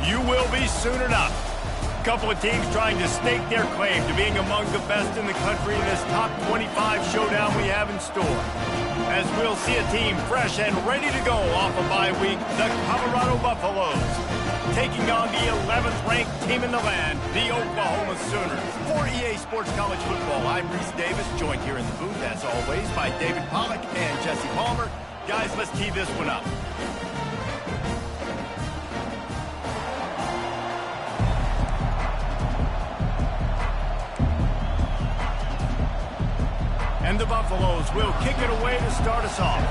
You will be soon enough. A couple of teams trying to stake their claim to being among the best in the country in this top 25 showdown we have in store. As we'll see a team fresh and ready to go off a bye week, the Colorado Buffaloes, taking on the 11th ranked team in the land, the Oklahoma Sooners. For EA Sports College Football, I'm Reese Davis, joined here in the booth, as always, by David Pollack and Jesse Palmer. Guys, let's tee this one up. And the Buffaloes will kick it away to start us off.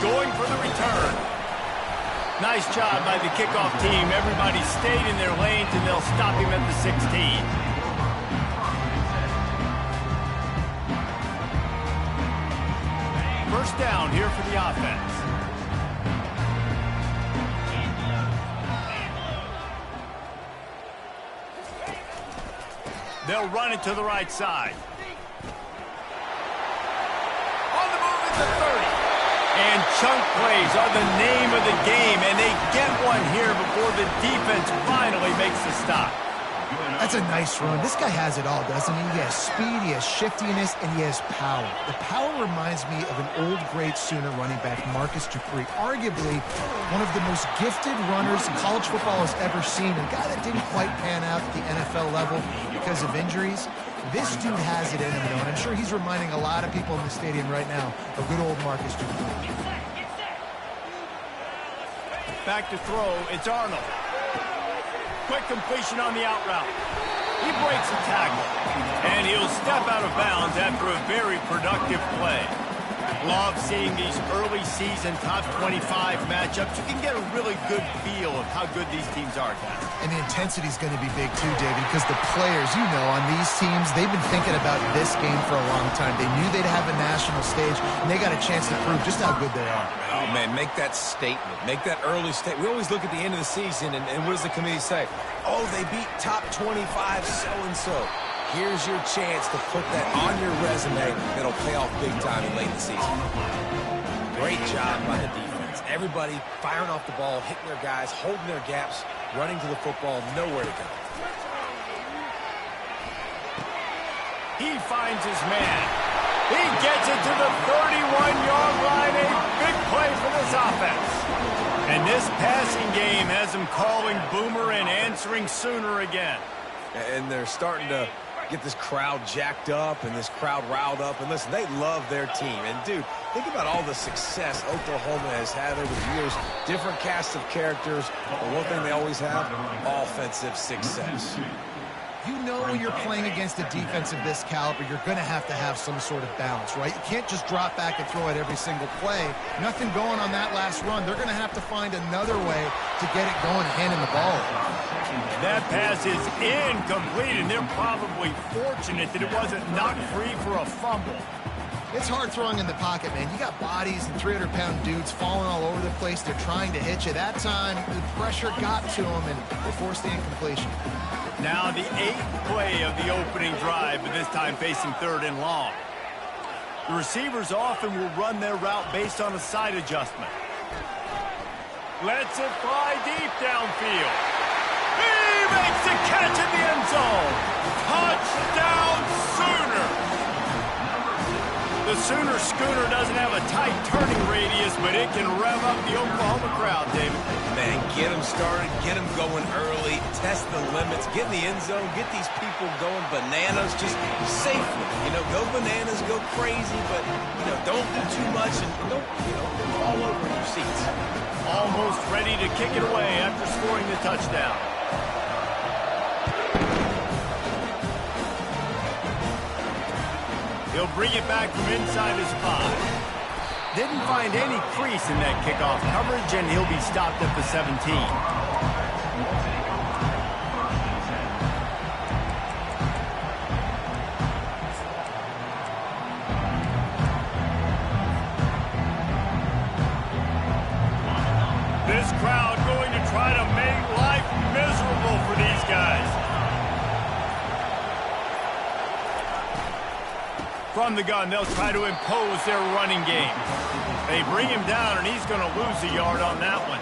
Going for the return. Nice job by the kickoff team. Everybody stayed in their lanes, and they'll stop him at the 16. First down here for the offense. They'll run it to the right side. On the move at the 30. And chunk plays are the name of the game, and they get one here before the defense finally makes the stop. That's a nice run. This guy has it all, doesn't he? He has speed, he has shiftiness, and he has power. The power reminds me of an old great Sooner running back, Marcus Dupree. Arguably one of the most gifted runners college football has ever seen. A guy that didn't quite pan out at the NFL level because of injuries. This dude has it in him, though, and I'm sure he's reminding a lot of people in the stadium right now of good old Marcus Dupree. Back to throw, it's Arnold. Quick completion on the out route. He breaks a tackle, and he'll step out of bounds after a very productive play. Love seeing these early season top 25 matchups. You can get a really good feel of how good these teams are, guys. And the intensity is going to be big too, David, because the players, you know, on these teams, they've been thinking about this game for a long time. They knew they'd have a national stage, and they got a chance to prove just how good they are. Oh, man, make that statement. Make that early statement. We always look at the end of the season, and what does the committee say? Oh, they beat top 25 so-and-so. Here's your chance to put that on your resume that'll pay off big time in late in the season. Great job by the defense. Everybody firing off the ball, hitting their guys, holding their gaps, running to the football, nowhere to go. He finds his man. He gets it to the 31-yard line. A big play for this offense. And this passing game has them calling Boomer and answering Sooner again. And they're starting to get this crowd jacked up and this crowd riled up. And listen, they love their team. And, dude, think about all the success Oklahoma has had over the years. Different casts of characters. But one thing they always have, offensive success. You know when you're playing against a defense of this caliber, you're going to have some sort of balance, right? You can't just drop back and throw it every single play. Nothing going on that last run. They're going to have to find another way to get it going, handing the ball. That pass is incomplete, and they're probably fortunate that it wasn't knocked free for a fumble. It's hard throwing in the pocket, man. You got bodies and 300-pound dudes falling all over the place. They're trying to hit you. That time, the pressure got to them, and they forced the incompletion. Now the 8th play of the opening drive, but this time facing 3rd and long. The receivers often will run their route based on a side adjustment. Lets it fly deep downfield. He makes the catch in the end zone. Touchdown, Sooner! The Sooner schooner doesn't have a tight turning radius, but it can rev up the Oklahoma crowd, David. Man, get them started, get them going early, test the limits, get in the end zone, get these people going bananas just safely. You know, go bananas, go crazy, but, you know, don't do too much and don't, you know, fall over in your seats. Almost ready to kick it away after scoring the touchdown. He'll bring it back from inside his 5. Didn't find any crease in that kickoff coverage, and he'll be stopped at the 17. This crowd going to try to make life miserable for these guys. From the gun, they'll try to impose their running game. They bring him down, and he's going to lose a yard on that one.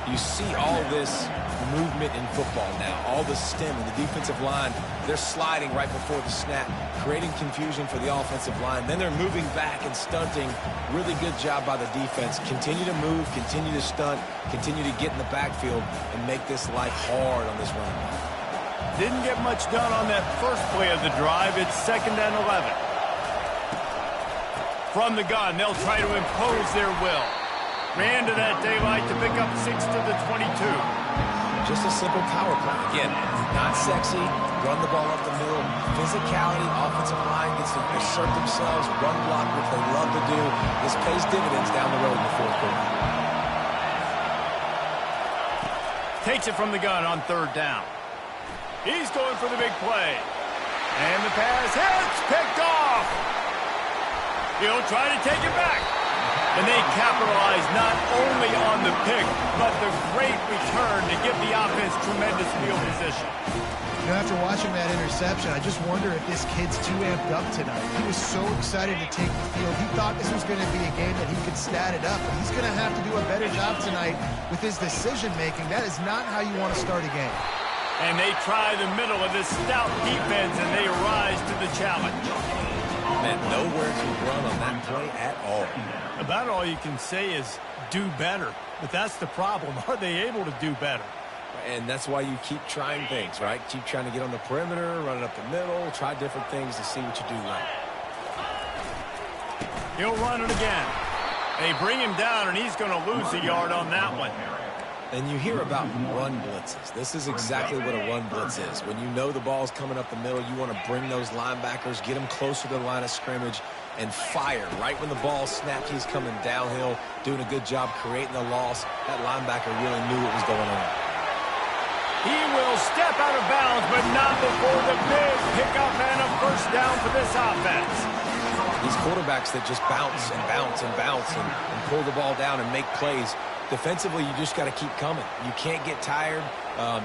You see all this movement in football now. All the stem and the defensive line, they're sliding right before the snap, creating confusion for the offensive line. Then they're moving back and stunting. Really good job by the defense. Continue to move, continue to stunt, continue to get in the backfield, and make this life hard on this running back. Didn't get much done on that first play of the drive. It's 2nd and 11. From the gun, they'll try to impose their will. Ran to that daylight to pick up 6 to the 22. Just a simple power play. Again, not sexy, run the ball up the middle, physicality, offensive line gets to assert themselves, run block, which they love to do. This pays dividends down the road in the 4th quarter. Takes it from the gun on 3rd down. He's going for the big play. And the pass hits, picked off. He'll try to take it back. And they capitalize not only on the pick, but the great return to give the offense tremendous field position. You know, after watching that interception, I just wonder if this kid's too amped up tonight. He was so excited to take the field. He thought this was going to be a game that he could stat it up, but he's going to have to do a better job tonight with his decision-making. That is not how you want to start a game. And they try the middle of this stout defense, and they rise to the challenge. Man, nowhere to run on that play at all. About all you can say is do better. But that's the problem. Are they able to do better? And that's why you keep trying things, right? Keep trying to get on the perimeter, run it up the middle, try different things to see what you do right. He'll run it again. They bring him down, and he's going to lose a yard on that one. And you hear about run blitzes. This is exactly what a run blitz is. When you know the ball's coming up the middle, you want to bring those linebackers, get them closer to the line of scrimmage, and fire. Right when the ball snapped, he's coming downhill, doing a good job creating the loss. That linebacker really knew what was going on. He will step out of bounds, but not before the big pickup and a first down for this offense. These quarterbacks that just bounce and bounce and bounce and pull the ball down and make plays. Defensively, you just got to keep coming. You can't get tired.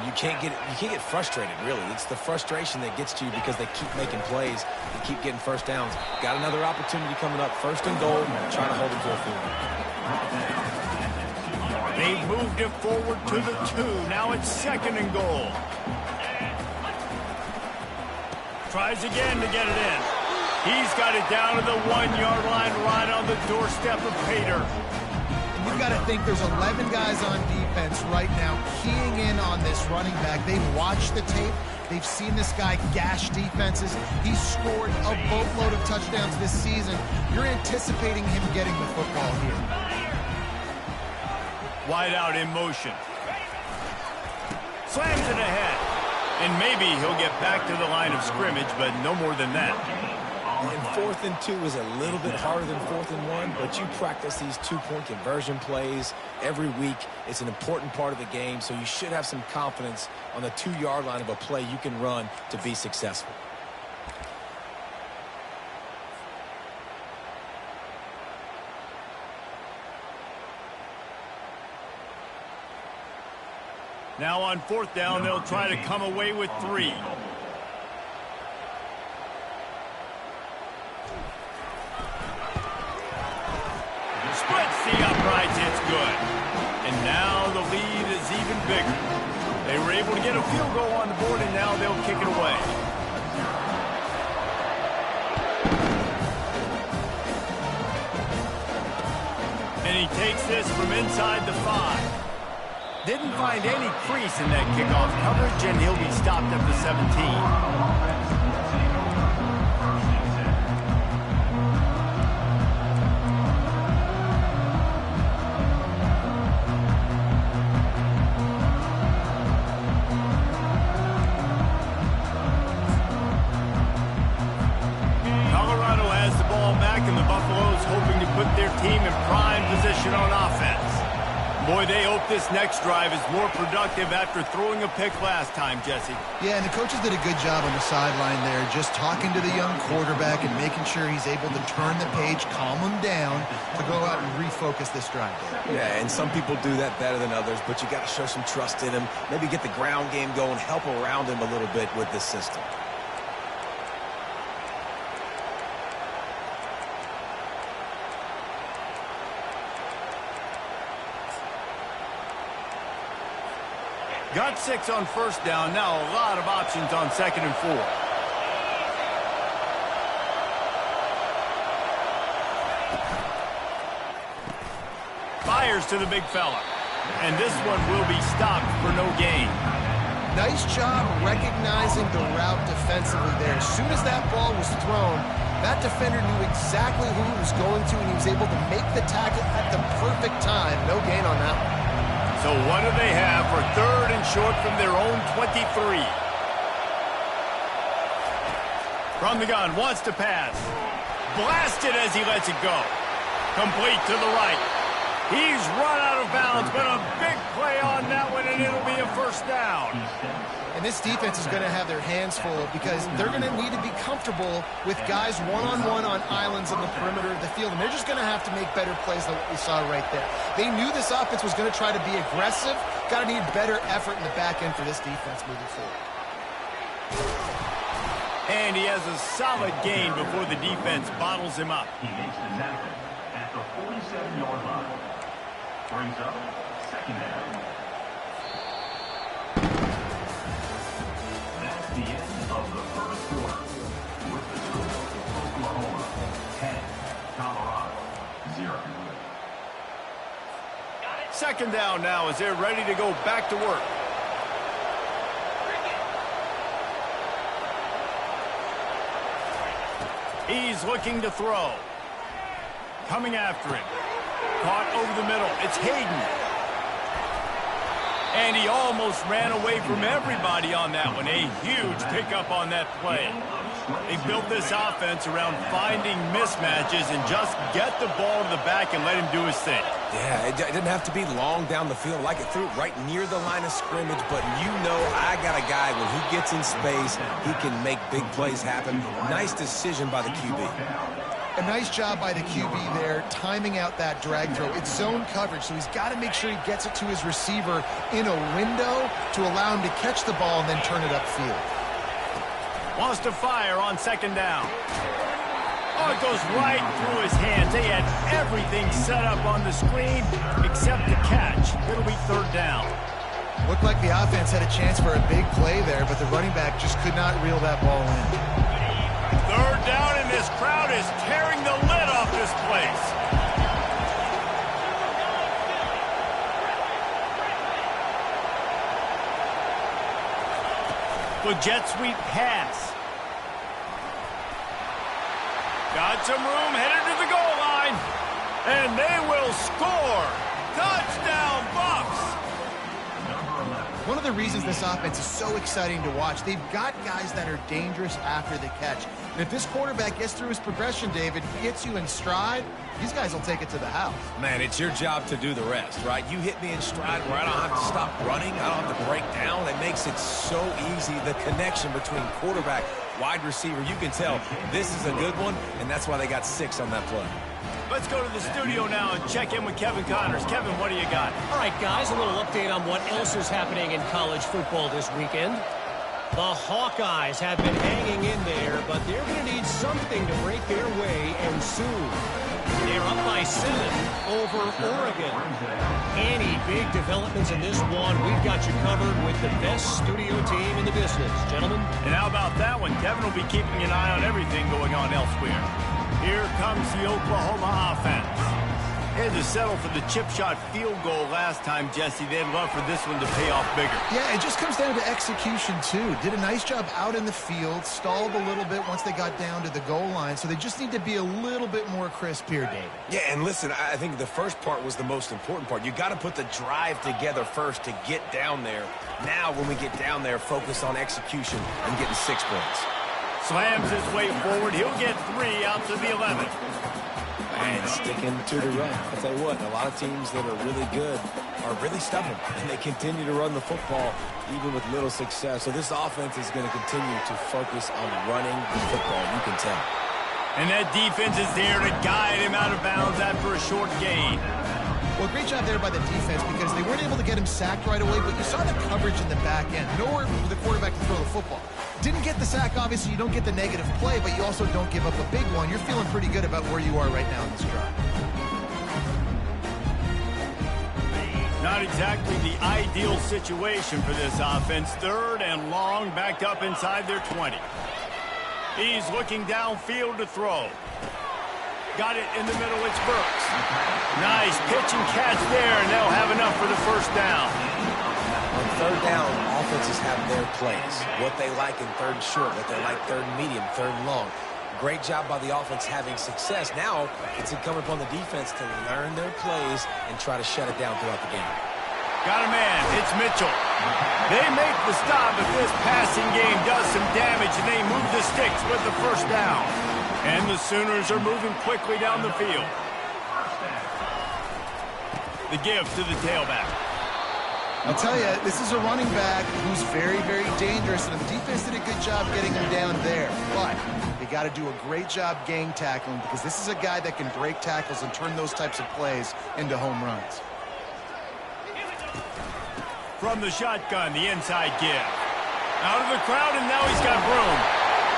You can't get frustrated, really. It's the frustration that gets to you because they keep making plays. They keep getting first downs. Got another opportunity coming up. 1st and goal. Trying to hold them to a field. They moved it forward to the 2. Now it's 2nd and goal. Tries again to get it in. He's got it down to the 1-yard line right on the doorstep of Pater. You've got to think there's 11 guys on defense right now keying in on this running back. They've watched the tape. They've seen this guy gash defenses. He's scored a boatload of touchdowns this season. You're anticipating him getting the football here. Wide out in motion. Slams it ahead. And maybe he'll get back to the line of scrimmage, but no more than that. And 4th and 2 is a little bit harder than 4th and 1, but you practice these 2-point conversion plays every week. It's an important part of the game, so you should have some confidence on the 2-yard line of a play you can run to be successful. Now on 4th down, they'll try to come away with 3. Splits the uprights, it's good. And now the lead is even bigger. They were able to get a field goal on the board, and now they'll kick it away. And he takes this from inside the 5. Didn't find any crease in that kickoff coverage, and he'll be stopped at the 17. Team in prime position on offense. Boy, they hope this next drive is more productive after throwing a pick last time, Jesse. Yeah, and the coaches did a good job on the sideline there, just talking to the young quarterback and making sure he's able to turn the page, calm him down to go out and refocus this drive. Yeah, and some people do that better than others, but you got to show some trust in him, maybe get the ground game going, help around him a little bit with this system. Got 6 on first down. Now a lot of options on 2nd and 4. Fires to the big fella. And this one will be stopped for no gain. Nice job recognizing the route defensively there. As soon as that ball was thrown, that defender knew exactly who he was going to, and he was able to make the tackle at the perfect time. No gain on that one. So what do they have for 3rd and short from their own 23? From the gun, wants to pass. Blasted as he lets it go. Complete to the right. He's run out of bounds, but a big play on that one, and it'll be a first down. And this defense is going to have their hands full because they're going to need to be comfortable with guys one-on-one on islands on the perimeter of the field, and they're just going to have to make better plays than what we saw right there. They knew this offense was going to try to be aggressive. Got to need better effort in the back end for this defense moving forward. And he has a solid gain before the defense bottles him up. He makes the tackle at the 47-yard line. Brings up 2nd down. That's the end of the first quarter. With the score, Oklahoma 10, Colorado 0. 2nd down now as they're ready to go back to work. He's looking to throw. Coming after it. Caught over the middle. It's Hayden. And he almost ran away from everybody on that one. A huge pickup on that play. They built this offense around finding mismatches and just get the ball to the back and let him do his thing. Yeah, it didn't have to be long down the field. Like it threw it right near the line of scrimmage, but you know I got a guy, when he gets in space, he can make big plays happen. Nice decision by the QB. A nice job by the QB there, timing out that drag throw. It's zone coverage, so he's got to make sure he gets it to his receiver in a window to allow him to catch the ball and then turn it upfield. Wants to fire on 2nd down. Oh, it goes right through his hands. They had everything set up on the screen except the catch. It'll be 3rd down. Looked like the offense had a chance for a big play there, but the running back just could not reel that ball in. 3rd down, and this crowd is tearing the lid off this place. The jet sweep pass. Got some room, headed to the goal line. And they will score. Touchdown, Bucks. One of the reasons this offense is so exciting to watch, they've got guys that are dangerous after the catch. And if this quarterback gets through his progression, David, he hits you in stride, these guys will take it to the house. Man, it's your job to do the rest, right? You hit me in stride where I don't have to stop running. I don't have to break down. It makes it so easy. The connection between quarterback, wide receiver, you can tell this is a good one, and that's why they got 6 on that play. Let's go to the studio now and check in with Kevin Connors. Kevin, what do you got? All right, guys, a little update on what else is happening in college football this weekend. The Hawkeyes have been hanging in there, but they're going to need something to break their way, and soon. They're up by 7 over Oregon. Any big developments in this one, we've got you covered with the best studio team in the business, gentlemen. And how about that one? Kevin will be keeping an eye on everything going on elsewhere. Here comes the Oklahoma offense. They had to settle for the chip shot field goal last time, Jesse. They'd love for this one to pay off bigger. Yeah, it just comes down to execution, too. Did a nice job out in the field, stalled a little bit once they got down to the goal line, so they just need to be a little bit more crisp here, David. Yeah, and listen, I think the first part was the most important part. You got to put the drive together first to get down there. Now, when we get down there, focus on execution and getting 6 points. Slams his way forward. He'll get 3 out to the 11. And sticking to the run. I'll tell you what, a lot of teams that are really good are really stubborn, and they continue to run the football even with little success. So this offense is going to continue to focus on running the football. You can tell. And that defense is there to guide him out of bounds after a short gain. Well, great job there by the defense because they weren't able to get him sacked right away, but you saw the coverage in the back end. Nowhere for the quarterback to throw the football. Didn't get the sack, obviously. You don't get the negative play, but you also don't give up a big one. You're feeling pretty good about where you are right now in this drive. Not exactly the ideal situation for this offense. 3rd and long, backed up inside their 20. He's looking downfield to throw. Got it in the middle, it's Burks. Nice pitch and catch there, and they'll have enough for the first down. On 3rd down, offenses have their plays. What they like in 3rd and short, what they like 3rd and medium, 3rd and long. Great job by the offense having success. Now it's incumbent upon the defense to learn their plays and try to shut it down throughout the game. Got a man. It's Mitchell. They make the stop, but this passing game does some damage, and they move the sticks with the first down. And the Sooners are moving quickly down the field. The give to the tailback. I'll tell you, this is a running back who's very, very dangerous, and the defense did a good job getting him down there. But they got to do a great job gang tackling, because this is a guy that can break tackles and turn those types of plays into home runs. From the shotgun, the inside give. Out of the crowd, and now he's got room.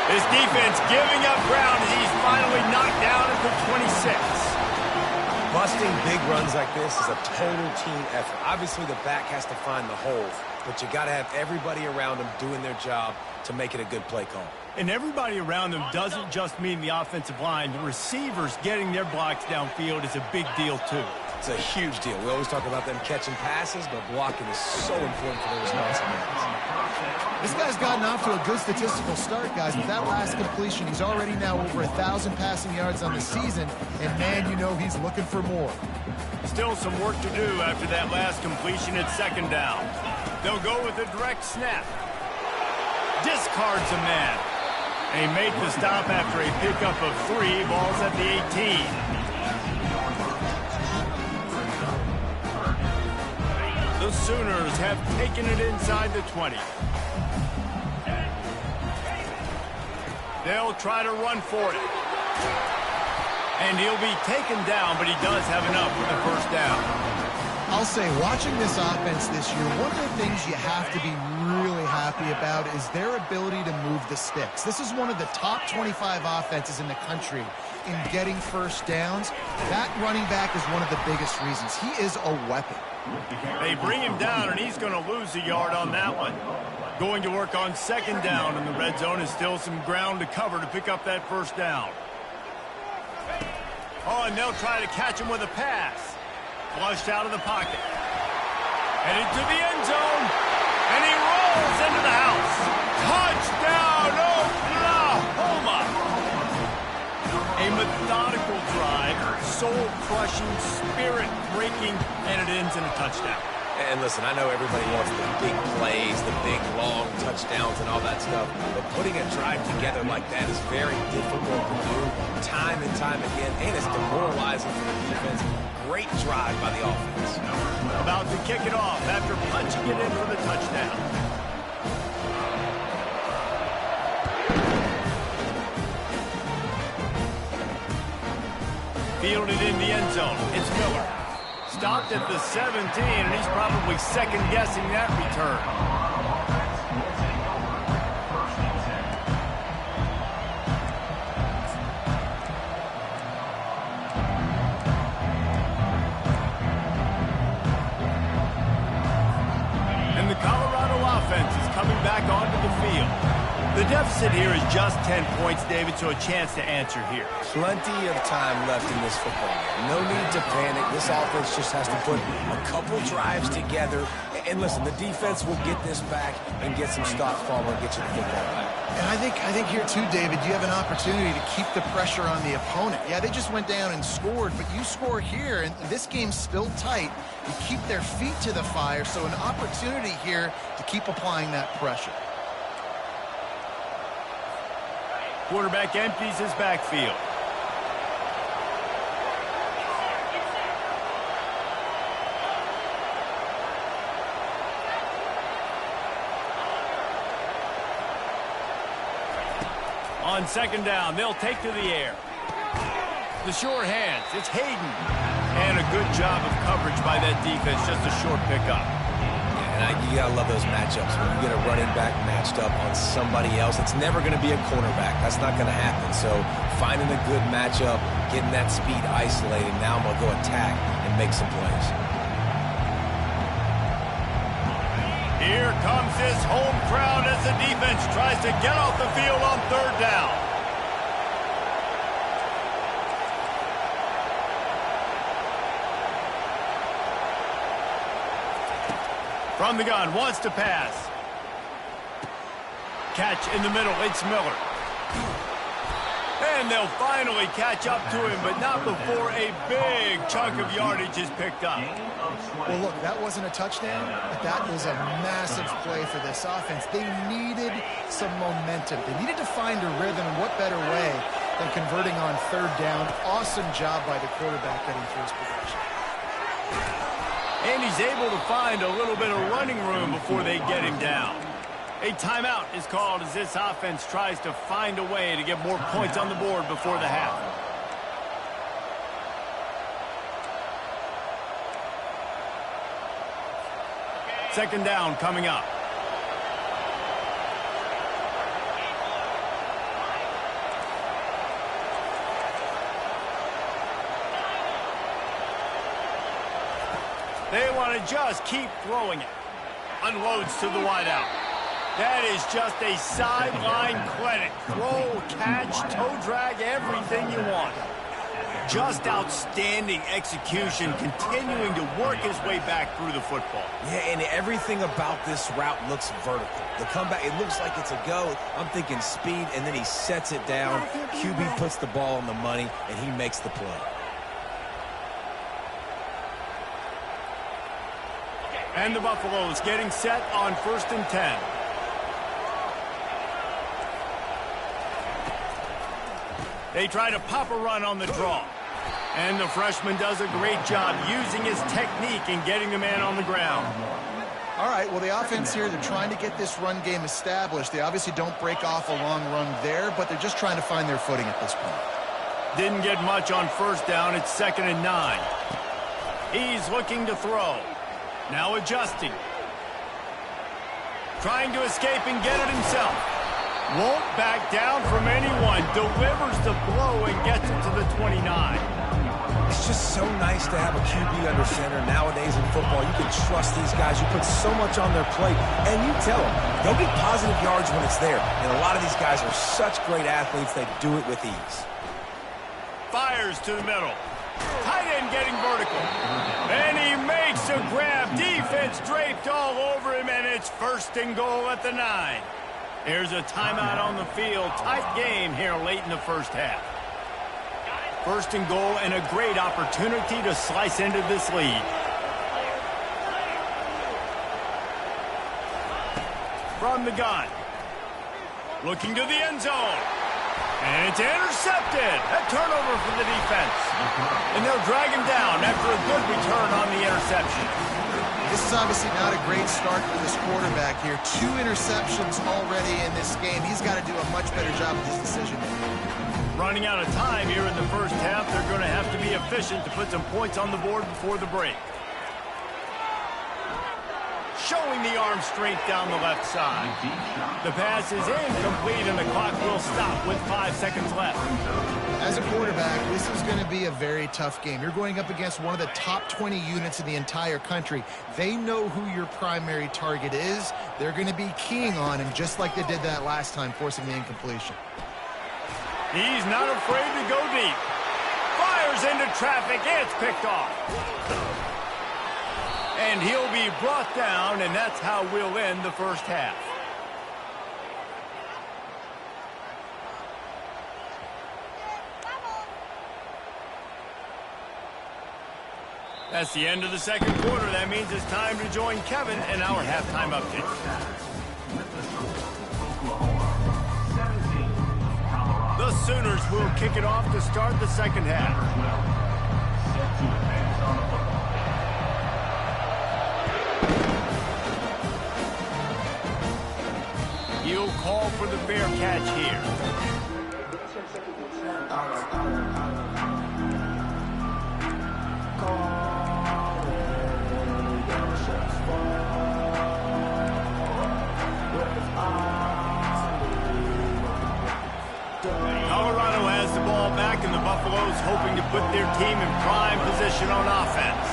This defense giving up ground as he's finally knocked down at the 26. Busting big runs like this is a total team effort. Obviously, the back has to find the hole, but you got to have everybody around him doing their job to make it a good play call. And everybody around them doesn't just mean the offensive line. The receivers getting their blocks downfield is a big deal, too. It's a huge deal. We always talk about them catching passes, but blocking is so important for their responsibilities. This guy's gotten off to a good statistical start, guys. With that last completion, he's already now over 1,000 passing yards on the season, and man, you know he's looking for more. Still some work to do after that last completion at 2nd down. They'll go with a direct snap. Discards a man. They make the stop after a pickup of 3 balls at the 18. The Sooners have taken it inside the 20. They'll try to run for it. And he'll be taken down, but he does have enough for the first down. I'll say, watching this offense this year, one of the things you have to be really happy about is their ability to move the sticks. This is one of the top 25 offenses in the country in getting first downs. That running back is one of the biggest reasons. He is a weapon. They bring him down, and he's going to lose a yard on that one. Going to work on 2nd down, and the red zone is still some ground to cover to pick up that first down. Oh, and they'll try to catch him with a pass. Flushed out of the pocket. Headed to the end zone, and he rolls into the house. Touchdown, Oklahoma! A methodical drive, soul-crushing, spirit-breaking, and it ends in a touchdown. And listen, I know everybody wants the big plays, the big, long touchdowns and all that stuff, but putting a drive together like that is very difficult to do time and time again, and it's demoralizing for the defense. Great drive by the offense. About to kick it off after punching it in for the touchdown. Fielded in the end zone. It's Miller. Stopped at the 17, and he's probably second-guessing that return. And the Colorado offense is coming back onto the field. The deficit here is just 10 points, David, so a chance to answer here. Plenty of time left in this football game. No need to panic. This offense just has to put a couple drives together. And listen, the defense will get this back and get some stops following and get you the football back. And I think here too, David, you have an opportunity to keep the pressure on the opponent. Yeah, they just went down and scored, but you score here, and this game's still tight. You keep their feet to the fire, so an opportunity here to keep applying that pressure. Quarterback empties his backfield. On 2nd down, they'll take to the air. The short hands, it's Hayden. And a good job of coverage by that defense, just a short pickup. And you got to love those matchups. When you get a running back matched up on somebody else, it's never going to be a cornerback. That's not going to happen. So finding a good matchup, getting that speed isolated, now I'm going to go attack and make some plays. Here comes this home crowd as the defense tries to get off the field on third down. From the gun, wants to pass. Catch in the middle, it's Miller. And they'll finally catch up to him, but not before a big chunk of yardage is picked up. Well, look, that wasn't a touchdown, but that was a massive play for this offense. They needed some momentum. They needed to find a rhythm, and what better way than converting on third down. Awesome job by the quarterback getting through his progression. And he's able to find a little bit of running room before they get him down. A timeout is called as this offense tries to find a way to get more points on the board before the half. Second down coming up. They want to just keep throwing it. Unloads to the wideout. That is just a sideline clinic. Throw, catch, toe drag, everything you want. Just outstanding execution, continuing to work his way back through the football. Yeah, and everything about this route looks vertical. The comeback, it looks like it's a go. I'm thinking speed, and then he sets it down. QB puts the ball on the money, and he makes the play. And the Buffaloes getting set on 1st and 10. They try to pop a run on the draw. And the freshman does a great job using his technique and getting the man on the ground. All right, well, the offense here, they're trying to get this run game established. They obviously don't break off a long run there, but they're just trying to find their footing at this point. Didn't get much on first down. It's 2nd and 9. He's looking to throw. Now adjusting. Trying to escape and get it himself. Won't back down from anyone. Delivers the blow and gets it to the 29. It's just so nice to have a QB under center nowadays in football. You can trust these guys. You put so much on their plate, and you tell them they'll get positive yards when it's there. And a lot of these guys are such great athletes, they do it with ease. Fires to the middle. Tight end getting vertical. And he makes a grab. Defense draped all over him, and it's 1st and goal at the 9. There's a timeout on the field. Tight game here late in the first half. 1st and goal and a great opportunity to slice into this lead. From the gun. Looking to the end zone. And it's intercepted. A turnover for the defense. And they'll drag him down after a good return on the interception. This is obviously not a great start for this quarterback here. 2 interceptions already in this game. He's got to do a much better job with his decision-making. Running out of time here in the first half. They're going to have to be efficient to put some points on the board before the break. Showing the arm strength down the left side. The pass is incomplete, and the clock will stop with 5 seconds left. As a quarterback, this is going to be a very tough game. You're going up against one of the top 20 units in the entire country. They know who your primary target is. They're going to be keying on him, just like they did that last time, forcing the incompletion. He's not afraid to go deep. Fires into traffic. It's picked off. And he'll be brought down, and that's how we'll end the first half. That's the end of the second quarter. That means it's time to join Kevin in our halftime update. The Sooners will kick it off to start the second half. He'll call for the fair catch here. Colorado has the ball back, and the Buffaloes hoping to put their team in prime position on offense.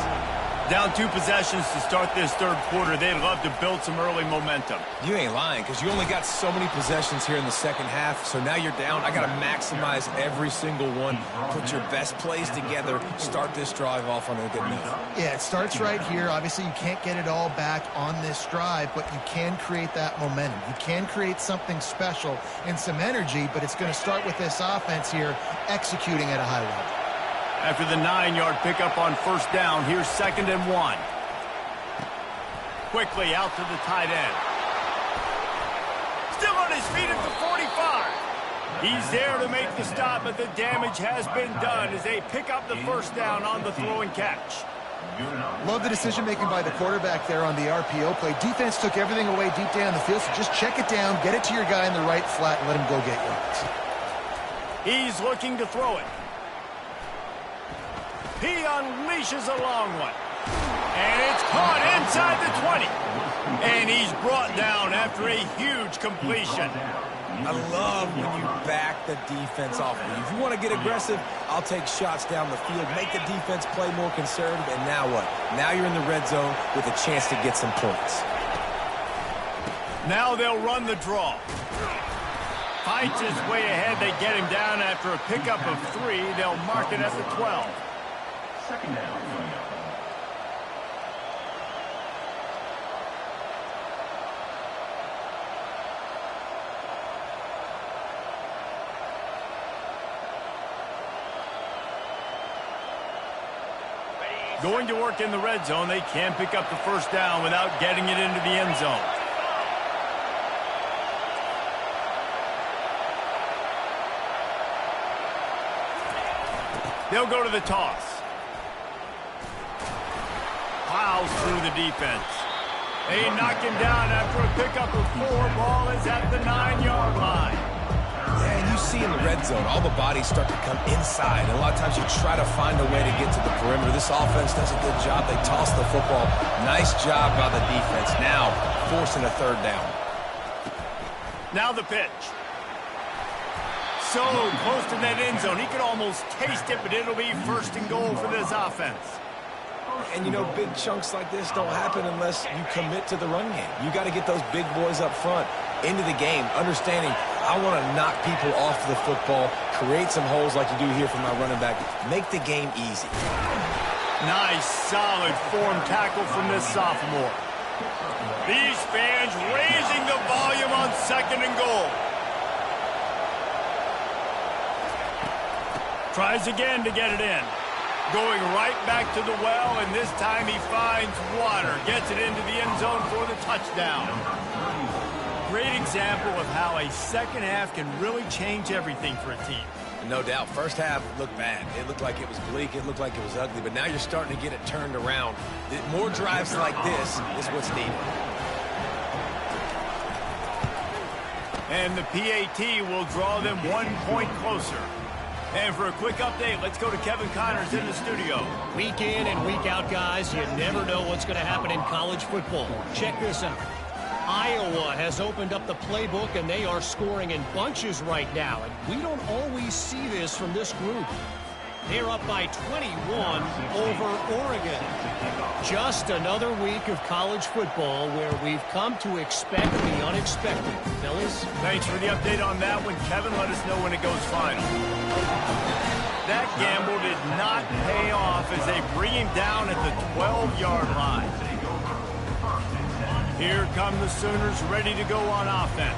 Down 2 possessions to start this third quarter. They'd love to build some early momentum. You ain't lying, because you only got so many possessions here in the second half, so now you're down. I got to maximize every single one. Put your best plays together. Start this drive off on a good note. Yeah, it starts right here. Obviously, you can't get it all back on this drive, but you can create that momentum. You can create something special and some energy, but it's going to start with this offense here executing at a high level. After the 9-yard pickup on first down, here's 2nd and 1. Quickly out to the tight end. Still on his feet at the 45. He's there to make the stop, but the damage has been done as they pick up the first down on the throw and catch. Love the decision-making by the quarterback there on the RPO play. Defense took everything away deep down the field, so just check it down, get it to your guy in the right flat, and let him go get yards. He's looking to throw it. He unleashes a long one. And it's caught inside the 20. And he's brought down after a huge completion. I love when you back the defense off. If you want to get aggressive, I'll take shots down the field, make the defense play more conservative, and now what? Now you're in the red zone with a chance to get some points. Now they'll run the draw. Fights his way ahead. They get him down after a pickup of 3. They'll mark it at the 12. Second down. Going to work in the red zone. They can pick up the first down without getting it into the end zone. They'll go to the toss. Plows through the defense. They knock him down after a pickup of 4. Ball is at the 9-yard line. Yeah, and you see in the red zone, all the bodies start to come inside. And a lot of times you try to find a way to get to the perimeter. This offense does a good job. They toss the football. Nice job by the defense. Now forcing a third down. Now the pitch. So close to that end zone. He could almost taste it, but it'll be 1st and goal for this offense. And, you know, big chunks like this don't happen unless you commit to the run game. You got to get those big boys up front into the game, understanding I want to knock people off the football, create some holes like you do here for my running back, make the game easy. Nice, solid form tackle from this sophomore. These fans raising the volume on 2nd and goal. Tries again to get it in. Going right back to the well, and this time he finds water. Gets it into the end zone for the touchdown. Great example of how a second half can really change everything for a team. No doubt. First half looked bad. It looked like it was bleak. It looked like it was ugly. But now you're starting to get it turned around. More drives like this is what's needed. And the PAT will draw them 1 point closer. And for a quick update, let's go to Kevin Connors in the studio. Week in and week out, guys, you never know what's going to happen in college football. Check this out. Iowa has opened up the playbook, and they are scoring in bunches right now. And we don't always see this from this group. They're up by 21 over Oregon. Just another week of college football where we've come to expect the unexpected. Fellas? Thanks for the update on that one, Kevin. Let us know when it goes final. That gamble did not pay off as they bring him down at the 12-yard line. Here come the Sooners ready to go on offense.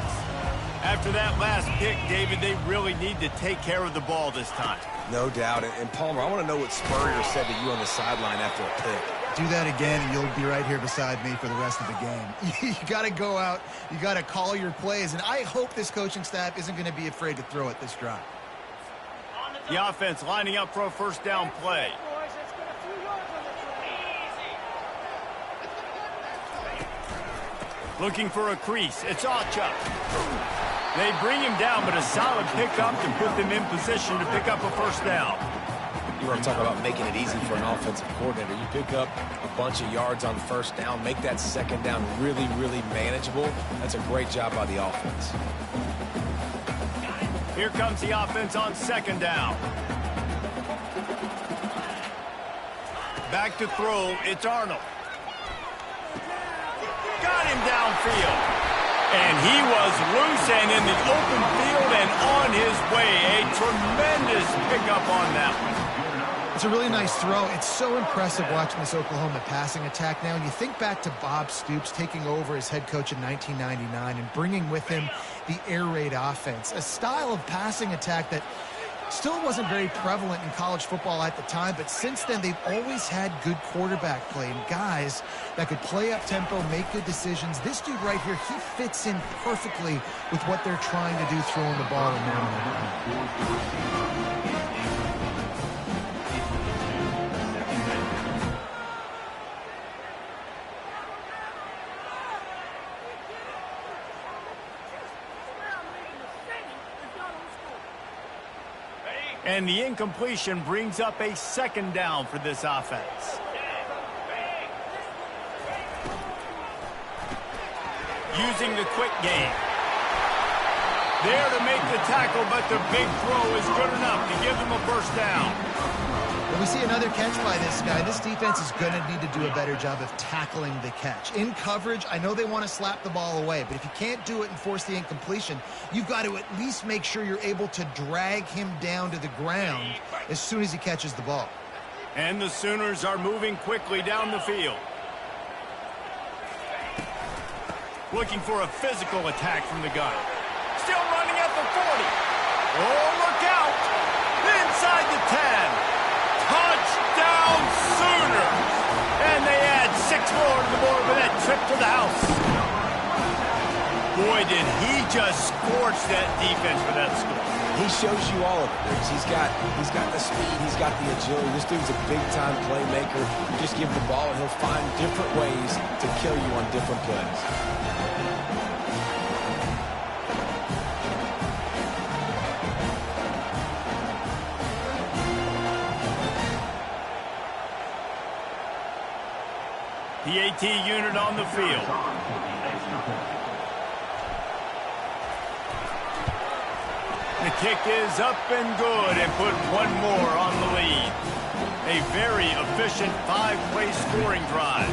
After that last pick, David, they really need to take care of the ball this time. No doubt. And Palmer, I want to know what Spurrier said to you on the sideline after a pick. Do that again, and you'll be right here beside me for the rest of the game. You got to go out. You got to call your plays. And I hope this coaching staff isn't going to be afraid to throw it this drive. The offense lining up for a first down play. Looking for a crease. It's Ocha. They bring him down, but a solid pickup to put them in position to pick up a first down. You want to talk about making it easy for an offensive coordinator. You pick up a bunch of yards on first down, make that second down really, really manageable. That's a great job by the offense. Here comes the offense on second down. Back to throw, it's Arnold. Got him downfield. And he was loose and in the open field and on his way. A tremendous pickup on that one. It's a really nice throw. It's so impressive watching this Oklahoma passing attack now. And you think back to Bob Stoops taking over as head coach in 1999 and bringing with him the air raid offense, a style of passing attack that still wasn't very prevalent in college football at the time, but since then they've always had good quarterback play and guys that could play up tempo, make good decisions. This dude right here, he fits in perfectly with what they're trying to do throwing the ball in Maryland. And the incompletion brings up a second down for this offense. Using the quick game. There to make the tackle, but the big throw is good enough to give them a first down. When we see another catch by this guy, this defense is going to need to do a better job of tackling the catch. In coverage, I know they want to slap the ball away, but if you can't do it and force the incompletion, you've got to at least make sure you're able to drag him down to the ground as soon as he catches the ball. And the Sooners are moving quickly down the field. Looking for a physical attack from the gun. Still running at the 40. Oh, look out! Inside the 10. Touchdown Sooners! And they add 6 more to the board with that trip to the house. Boy, did he just scorch that defense for that score. He shows you all of it, Briggs. He's got the speed, he's got the agility. This dude's a big-time playmaker. You just give him the ball, and he'll find different ways to kill you on different plays. The AT unit on the field. The kick is up and good and put one more on the lead. A very efficient 5-play scoring drive.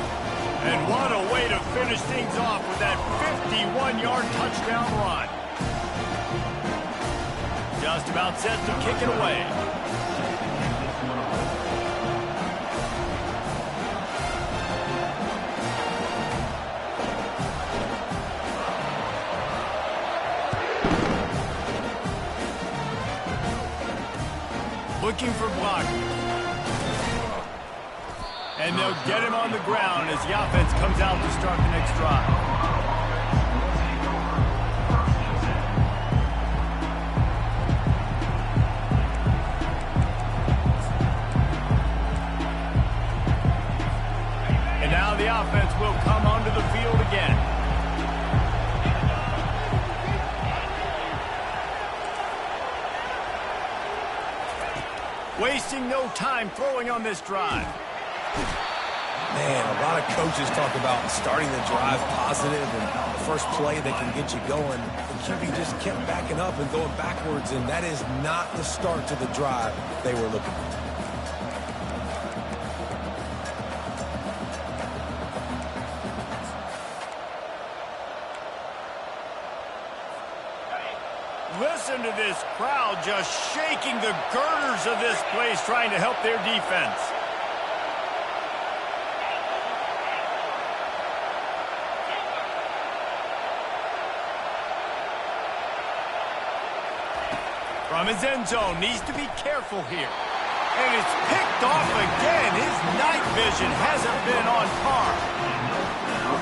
And what a way to finish things off with that 51-yard touchdown run. Just about set to kick it away. Looking for blockers. And they'll get him on the ground as the offense comes out to start the next drive. And now the offense will come onto the field again. Wasting no time throwing on this drive. Man, a lot of coaches talk about starting the drive positive and the first play that can get you going. The QB just kept backing up and going backwards, and that is not the start to the drive they were looking for. Listen to this crowd just shaking the girders of this place trying to help their defense. From his end zone, needs to be careful here. And it's picked off again. His night vision hasn't been on par.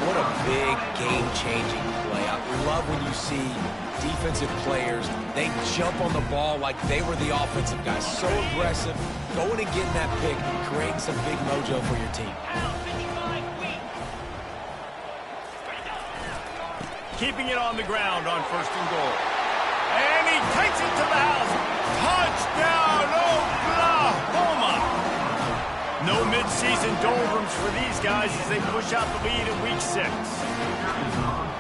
What a big game-changing play. I love when you see defensive players, they jump on the ball like they were the offensive guys. So aggressive, going and getting that pick, creating some big mojo for your team. Keeping it on the ground on 1st and goal. And he takes it to the house. Touchdown, Oklahoma! No mid-season doldrums for these guys as they push out the lead in Week 6.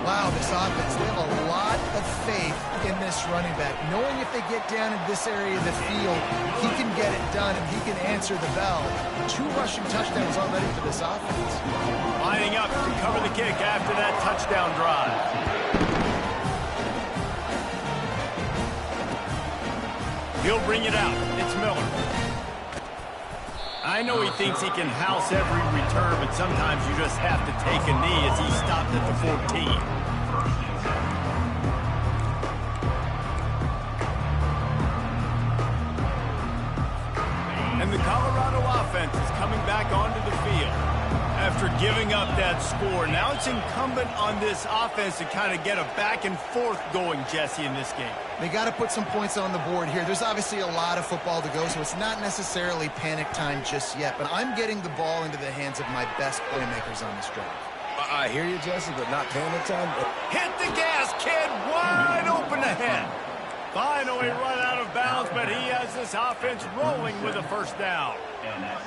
Wow, this offense, they have a lot of faith in this running back, knowing if they get down into this area of the field, he can get it done and he can answer the bell. 2 rushing touchdowns already for this offense. Lining up to cover the kick after that touchdown drive. He'll bring it out. It's Miller. I know he thinks he can house every return, but sometimes you just have to take a knee as he stopped at the 14. And the Colorado offense is coming back onto the field. After giving up that score, now it's incumbent on this offense to kind of get a back and forth going, Jesse, in this game. They got to put some points on the board here. There's obviously a lot of football to go, so it's not necessarily panic time just yet, but I'm getting the ball into the hands of my best playmakers on this drive. I hear you, Jesse, but not panic time. Hit the gas, kid, wide open ahead. Finally run out of bounds, but he has this offense rolling with a first down.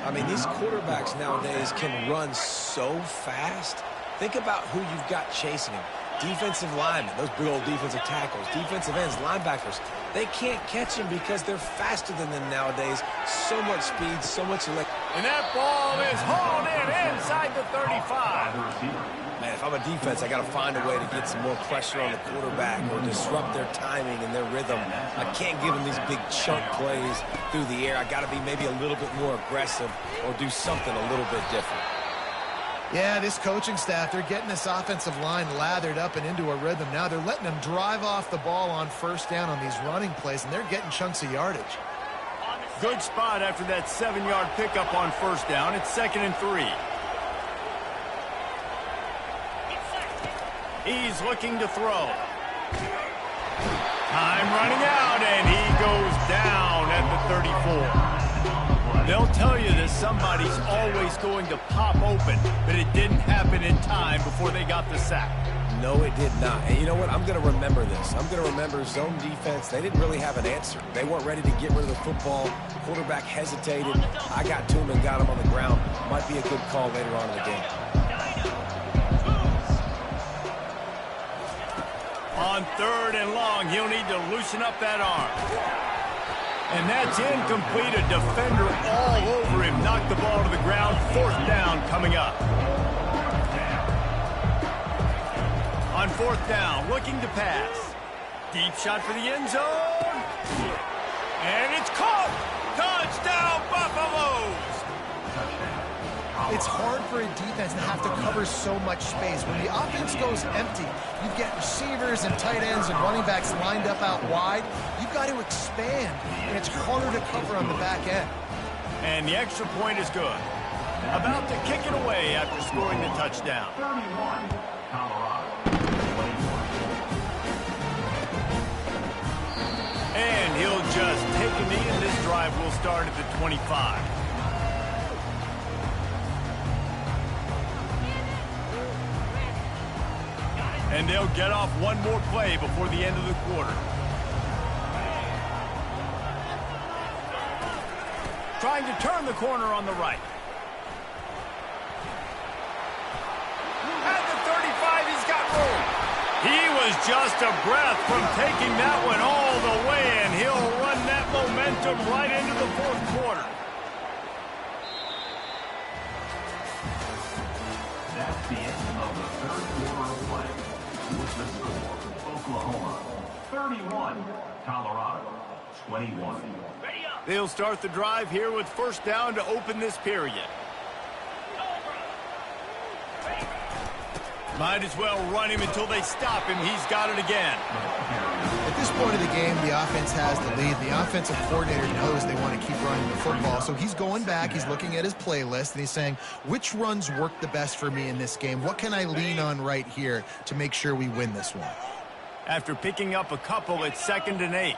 I mean, these quarterbacks nowadays can run so fast. Think about who you've got chasing him. Defensive linemen, those big old defensive tackles, defensive ends, linebackers. They can't catch him because they're faster than them nowadays. So much speed, so much electric. And that ball is hauled in inside the 35. Man, if I'm a defense, I got to find a way to get some more pressure on the quarterback or disrupt their timing and their rhythm. I can't give them these big chunk plays through the air. I got to be maybe a little bit more aggressive or do something a little bit different. Yeah, this coaching staff, they're getting this offensive line lathered up and into a rhythm. Now they're letting them drive off the ball on first down on these running plays, and they're getting chunks of yardage. Good spot after that 7-yard pickup on first down. It's 2nd and 3. He's looking to throw. Time running out, and he goes down at the 34. They'll tell you that somebody's always going to pop open, but it didn't happen in time before they got the sack. No, it did not. And you know what? I'm going to remember this. I'm going to remember zone defense. They didn't really have an answer. They weren't ready to get rid of the football. Quarterback hesitated. I got to him and got him on the ground. Might be a good call later on in the game. On 3rd and long, he'll need to loosen up that arm. And that's incomplete. A defender all over him. Knocked the ball to the ground. 4th down coming up. On 4th down, looking to pass. Deep shot for the end zone. And it's caught. Touchdown, Buffaloes. It's hard for a defense to have to cover so much space. When the offense goes empty, you get receivers and tight ends and running backs lined up out wide. You've got to expand, and it's harder to cover on the back end. And the extra point is good. About to kick it away after scoring the touchdown. 31, Colorado. 21. And he'll just take a knee, and this drive will start at the 25. And they'll get off one more play before the end of the quarter. Trying to turn the corner on the right. At the 35, he's got room. He was just a breath from taking that one all the way, and he'll run that momentum right into the 4th quarter. That's the end of the 3rd quarter of play. With the score, Oklahoma 31, Colorado 21. They'll start the drive here with 1st down to open this period. Might as well run him until they stop him. He's got it again. At this point of the game, the offense has the lead. The offensive coordinator knows they want to keep running the football, so he's going back, he's looking at his playlist, and he's saying, which runs work the best for me in this game? What can I lean on right here to make sure we win this one? After picking up a couple, it's 2nd and 8.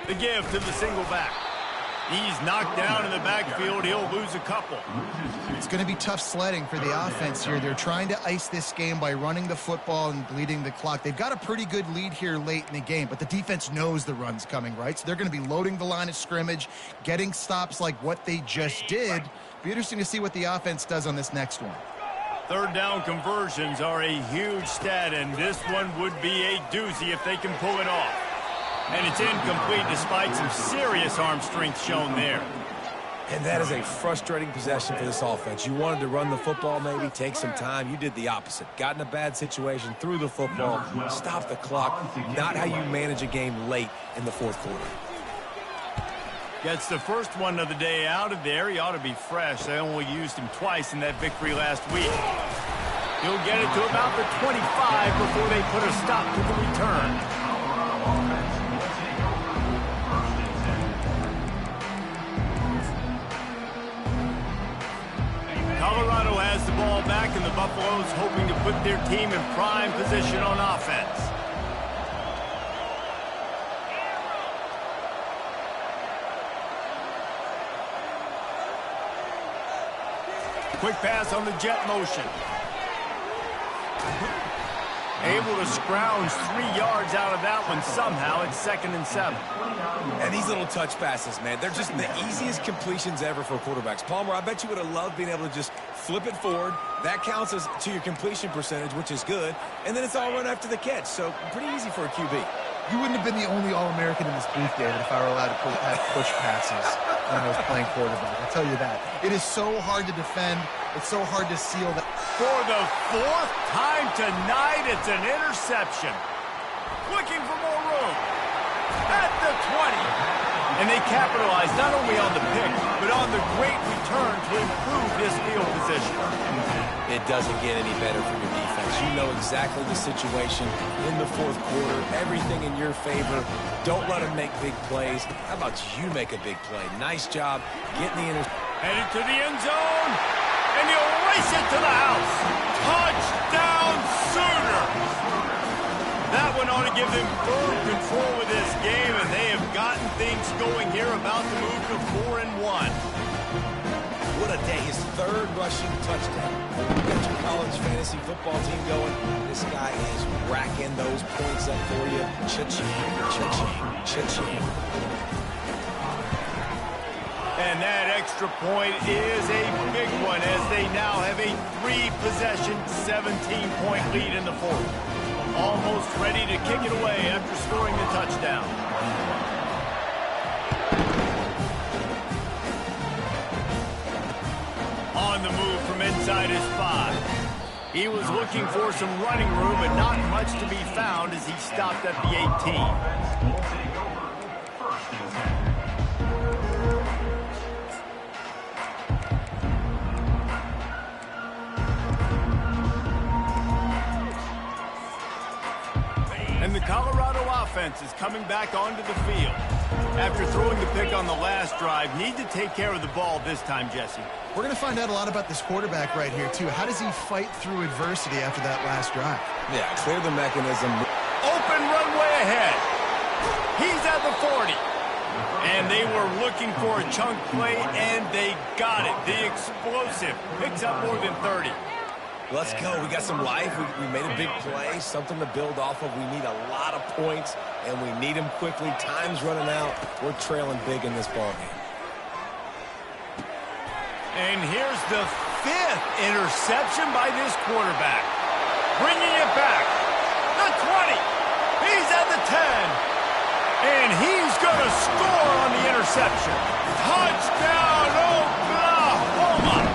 The give to the single back. He's knocked down in the backfield. He'll lose a couple. It's going to be tough sledding for the offense here. They're trying to ice this game by running the football and bleeding the clock. They've got a pretty good lead here late in the game, but the defense knows the run's coming, right? So they're going to be loading the line of scrimmage, getting stops like what they just did. Be interesting to see what the offense does on this next one. Third down conversions are a huge stat, and this one would be a doozy if they can pull it off. And it's incomplete despite some serious arm strength shown there. And that is a frustrating possession for this offense. You wanted to run the football, maybe take some time. You did the opposite. Got in a bad situation, threw the football, stopped the clock. Not how you manage a game late in the fourth quarter. Gets the first one of the day out of there. He ought to be fresh. They only used him twice in that victory last week. He'll get it to about the 25 before they put a stop to the return. Colorado has the ball back, and the Buffaloes hoping to put their team in prime position on offense. Quick pass on the jet motion. Able to scrounge 3 yards out of that one somehow. It's 2nd and 7. And these little touch passes, man, they're just the easiest completions ever for quarterbacks. Palmer, I bet you would have loved being able to just flip it forward. That counts as to your completion percentage, which is good. And then it's all run after the catch. So pretty easy for a QB. You wouldn't have been the only All-American in this booth, David, if I were allowed to have push passes when I was playing quarterback. I'll tell you that. It is so hard to defend. It's so hard to seal that. For the 4th time tonight, it's an interception. Looking for more room. At the 20. And they capitalize not only on the pick, but on the great return to improve his field position. It doesn't get any better for your defense. You know exactly the situation in the fourth quarter. Everything in your favor. Don't let them make big plays. How about you make a big play? Nice job getting the interception. Headed to the end zone. And he'll race it to the house. Touchdown Sooners! That one ought to give them firm control of this game, and they have gotten things going here, about to move to 4-1. What a day. His 3rd rushing touchdown. You got your college fantasy football team going. This guy is racking those points up for you. Cha-ching, cha-ching, cha-ching. And that extra point is a big one, as they now have a 3-possession, 17-point lead in the fourth. Almost ready to kick it away after scoring the touchdown. On the move from inside his 5. He was looking for some running room, but not much to be found as he stopped at the 18. And the Colorado offense is coming back onto the field. After throwing the pick on the last drive, need to take care of the ball this time, Jesse. We're going to find out a lot about this quarterback right here, too. How does he fight through adversity after that last drive? Yeah, clear the mechanism. Open runway ahead. He's at the 40. And they were looking for a chunk play, and they got it. The explosive picks up more than 30. Let's go. We got some life. We made a big play, something to build off of. We need a lot of points, and we need them quickly. Time's running out. We're trailing big in this ballgame. And here's the 5th interception by this quarterback. Bringing it back. The 20. He's at the 10. And he's going to score on the interception. Touchdown, Oklahoma!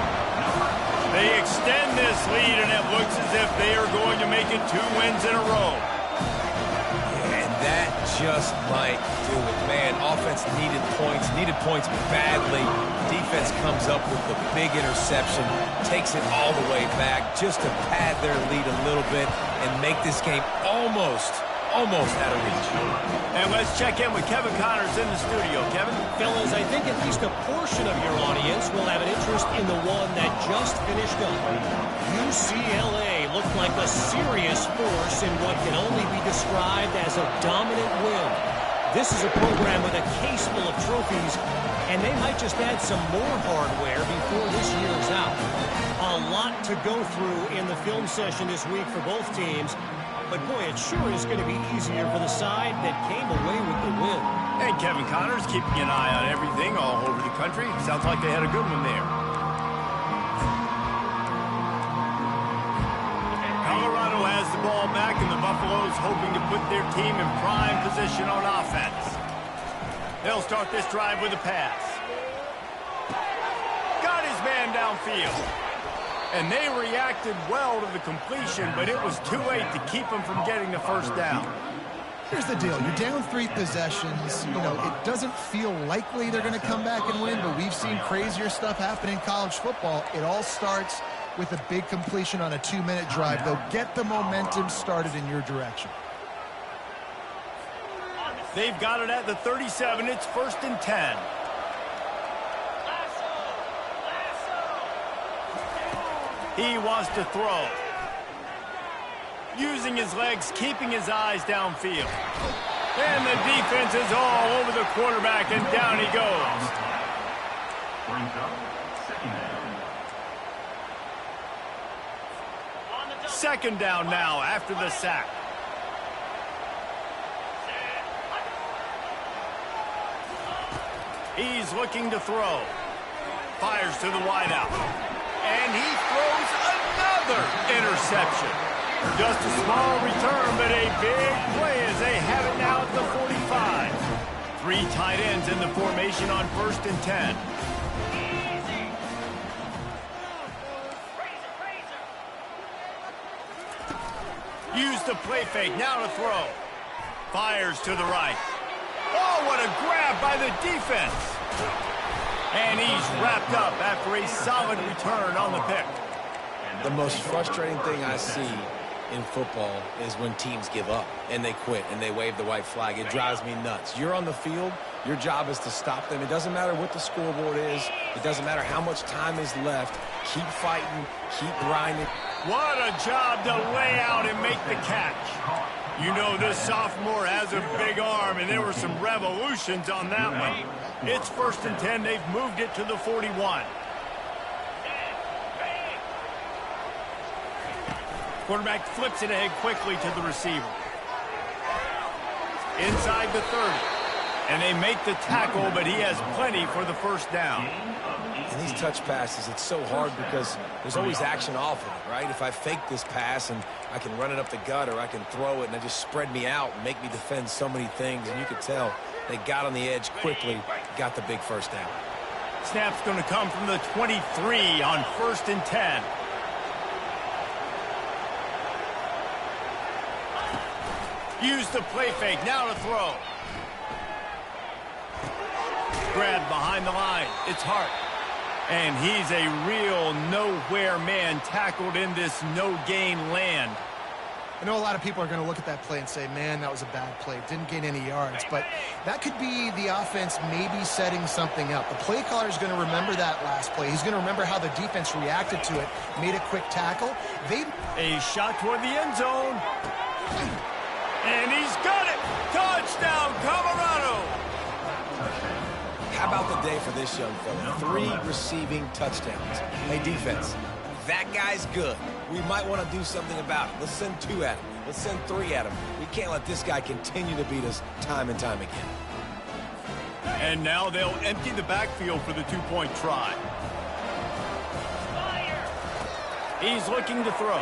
They extend this lead, and it looks as if they are going to make it 2 wins in a row. And that just might do it. Man, offense needed points badly. Defense comes up with the big interception, takes it all the way back just to pad their lead a little bit and make this game almost out of reach. And let's check in with Kevin Connors in the studio. Kevin? Fellas, I think at least a portion of your audience will have an interest in the one that just finished up. UCLA looked like a serious force in what can only be described as a dominant win. This is a program with a case full of trophies, and they might just add some more hardware before this year is out. A lot to go through in the film session this week for both teams, but boy, it sure is going to be easier for the side that came away with the win. And Kevin Connors keeping an eye on everything all over the country. Sounds like they had a good one there. Colorado has the ball back, and the Buffaloes hoping to put their team in prime position on offense. They'll start this drive with a pass. Got his man downfield. And they reacted well to the completion, but it was too late to keep them from getting the first down. Here's the deal. You're down 3 possessions. You know, it doesn't feel likely they're going to come back and win, but we've seen crazier stuff happen in college football. It all starts with a big completion on a 2-minute drive. They'll get the momentum started in your direction. They've got it at the 37. It's 1st and 10. He wants to throw. Using his legs, keeping his eyes downfield. And the defense is all over the quarterback, and down he goes. Second down now after the sack. He's looking to throw. Fires to the wideout. And he throws another interception. Just a small return, but a big play as they have it now at the 45. 3 tight ends in the formation on 1st and 10. Use the play fake, now to throw. Fires to the right. Oh, what a grab by the defense. And he's wrapped up after a solid return on the pick. The most frustrating thing I see in football is when teams give up and they quit and they wave the white flag. It drives me nuts. You're on the field. Your job is to stop them. It doesn't matter what the scoreboard is. It doesn't matter how much time is left. Keep fighting. Keep grinding. What a job to lay out and make the catch. You know, this sophomore has a big arm, and there were some revolutions on that one. It's 1st and 10. They've moved it to the 41. Quarterback flips it ahead quickly to the receiver. Inside the 30. And they make the tackle, but he has plenty for the first down. And these touch passes, it's so hard because there's always action off of it, right? If I fake this pass and I can run it up the gut or I can throw it and they just spread me out and make me defend so many things. And you could tell they got on the edge quickly, got the big first down. Snap's going to come from the 23 on 1st and 10. Use the play fake, now to throw. Grabbed behind the line. It's Hart. And he's a real nowhere man, tackled in this no-gain land. I know a lot of people are going to look at that play and say, man, that was a bad play. Didn't gain any yards. But that could be the offense maybe setting something up. The play caller is going to remember that last play. He's going to remember how the defense reacted to it, made a quick tackle. A shot toward the end zone. And he's got it. Touchdown, Colorado. How about the day for this young fella? 3 receiving touchdowns. Hey, defense, that guy's good. We might want to do something about it. Let's send 2 at him. Let's send 3 at him. We can't let this guy continue to beat us time and time again. And now they'll empty the backfield for the 2-point try. He's looking to throw.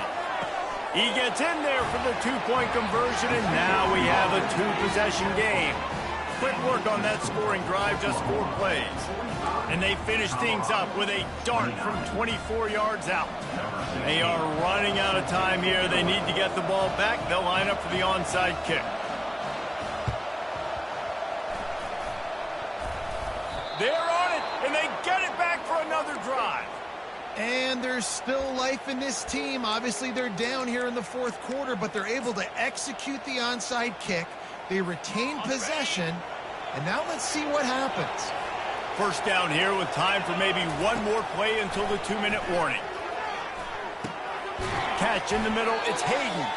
He gets in there for the 2-point conversion, and now we have a 2-possession game. Quick work on that scoring drive, just 4 plays. And they finish things up with a dart from 24 yards out. They are running out of time here. They need to get the ball back. They'll line up for the onside kick. They're on it, and they get it back for another drive. And there's still life in this team. Obviously, they're down here in the 4th quarter, but they're able to execute the onside kick. They retain possession, and now let's see what happens. First down here with time for maybe one more play until the 2-minute warning. Catch in the middle, it's Hayden.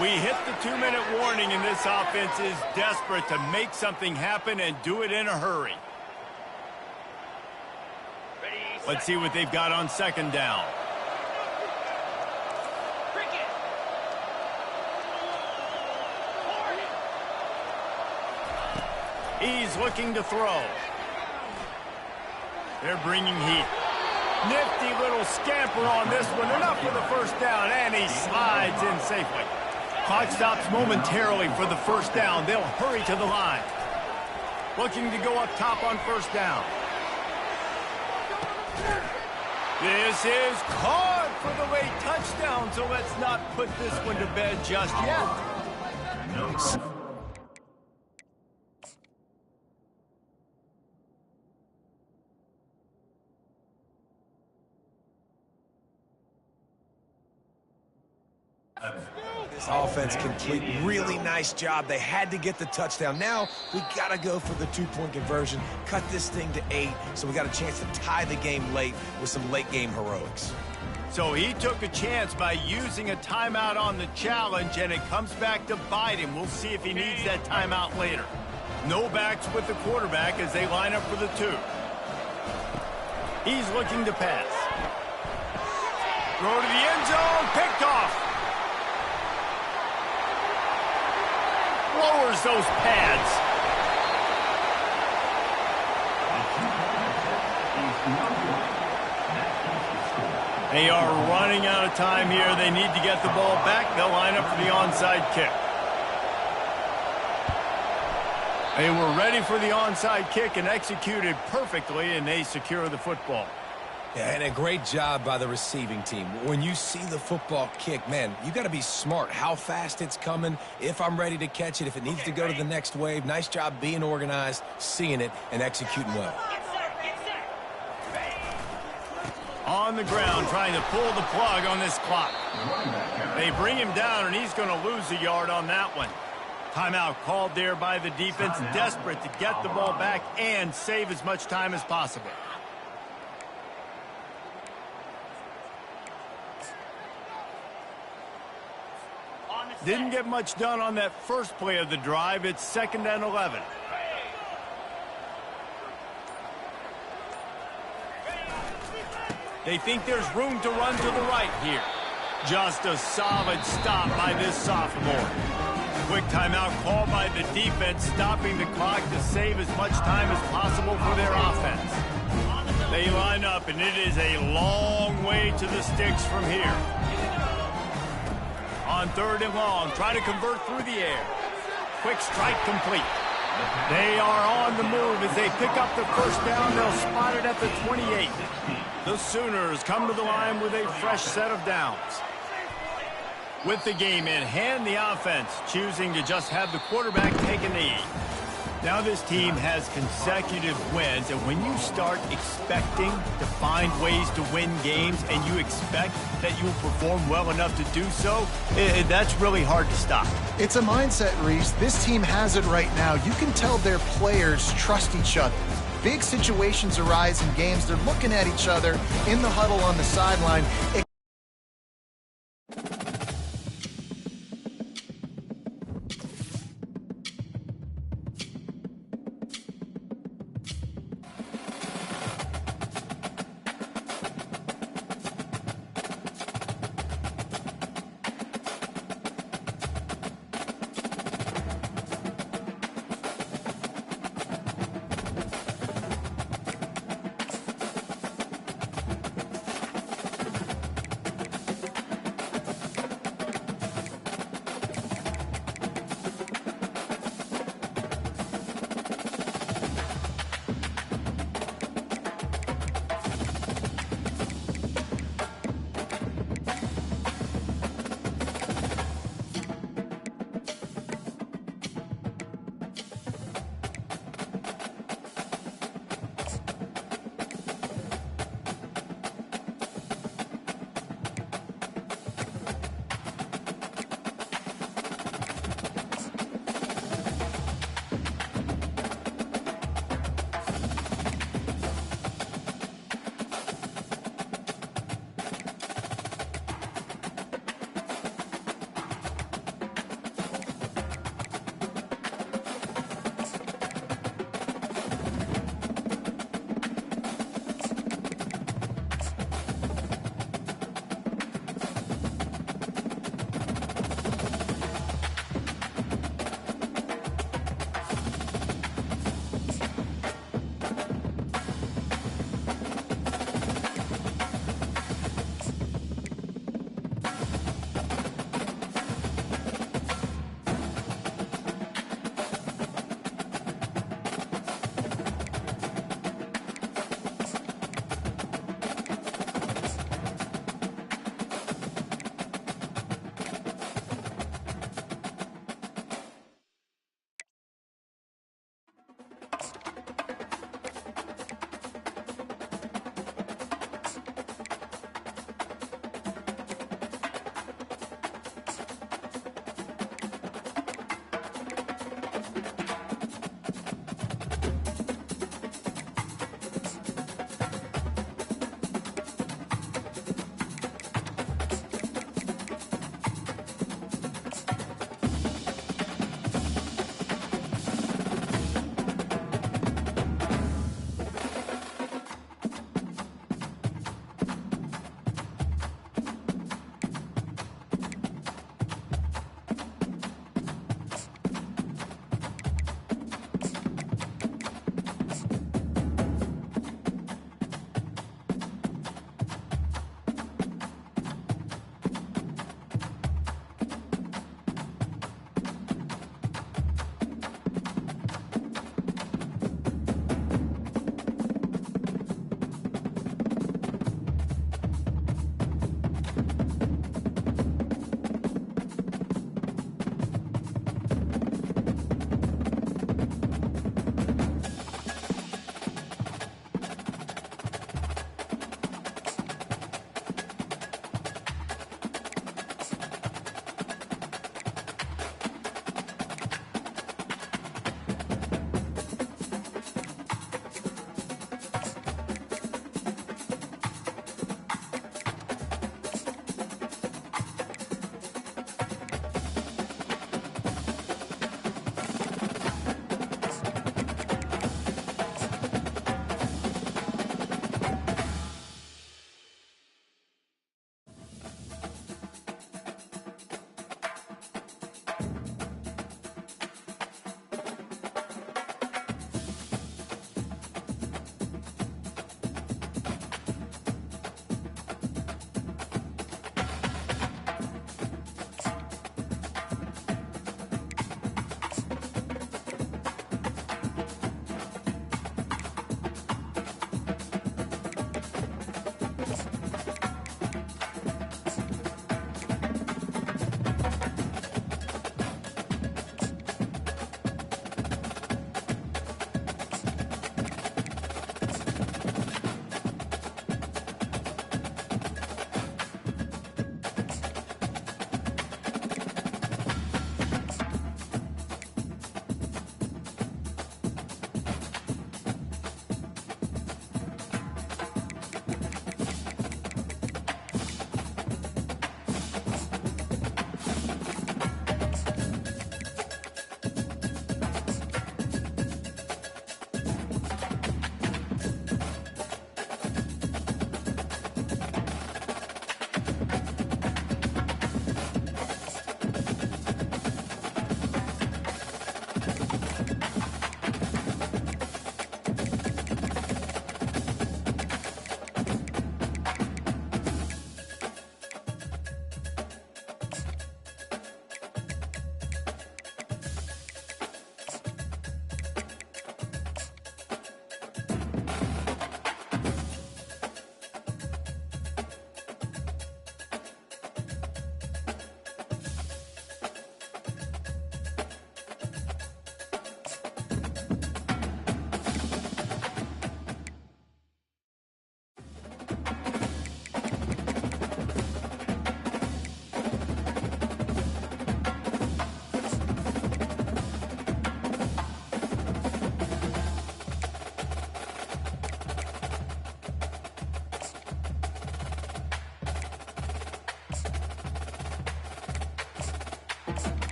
We hit the 2-minute warning, and this offense is desperate to make something happen and do it in a hurry. Let's see what they've got on second down. He's looking to throw. They're bringing heat. Nifty little scamper on this one. Enough for the first down, and he slides in safely. Clock stops momentarily for the first down. They'll hurry to the line. Looking to go up top on first down. This is caught for the late touchdown, so let's not put this one to bed just yet. This offense complete, really nice job. They had to get the touchdown. Now we got to go for the two-point conversion, cut this thing to 8, so we got a chance to tie the game late with some late-game heroics. So he took a chance by using a timeout on the challenge, and it comes back to bite him. We'll see if he needs that timeout later. No backs with the quarterback as they line up for the 2. He's looking to pass. Throw to the end zone, picked off. Lowers those pads. They are running out of time here. They need to get the ball back. They'll line up for the onside kick. They were ready for the onside kick and executed perfectly, and they secure the football. Yeah, and a great job by the receiving team. When you see the football kick, man, you got to be smart how fast it's coming, if I'm ready to catch it, if it needs to go to the next wave. Nice job being organized, seeing it, and executing well. On the ground, trying to pull the plug on this clock. They bring him down, and he's going to lose a yard on that one. Timeout called there by the defense, desperate to get the ball back and save as much time as possible. Didn't get much done on that first play of the drive. It's 2nd and 11. They think there's room to run to the right here. Just a solid stop by this sophomore. Quick timeout call by the defense, stopping the clock to save as much time as possible for their offense. They line up, and it is a long way to the sticks from here. On 3rd and long, try to convert through the air. Quick strike complete. They are on the move as they pick up the first down. They'll spot it at the 28. The Sooners come to the line with a fresh set of downs. With the game in hand, the offense choosing to just have the quarterback take a knee. Now this team has consecutive wins, and when you start expecting to find ways to win games and you expect that you will perform well enough to do so, that's really hard to stop. It's a mindset, Reese. This team has it right now. You can tell their players trust each other. Big situations arise in games. They're looking at each other in the huddle on the sideline.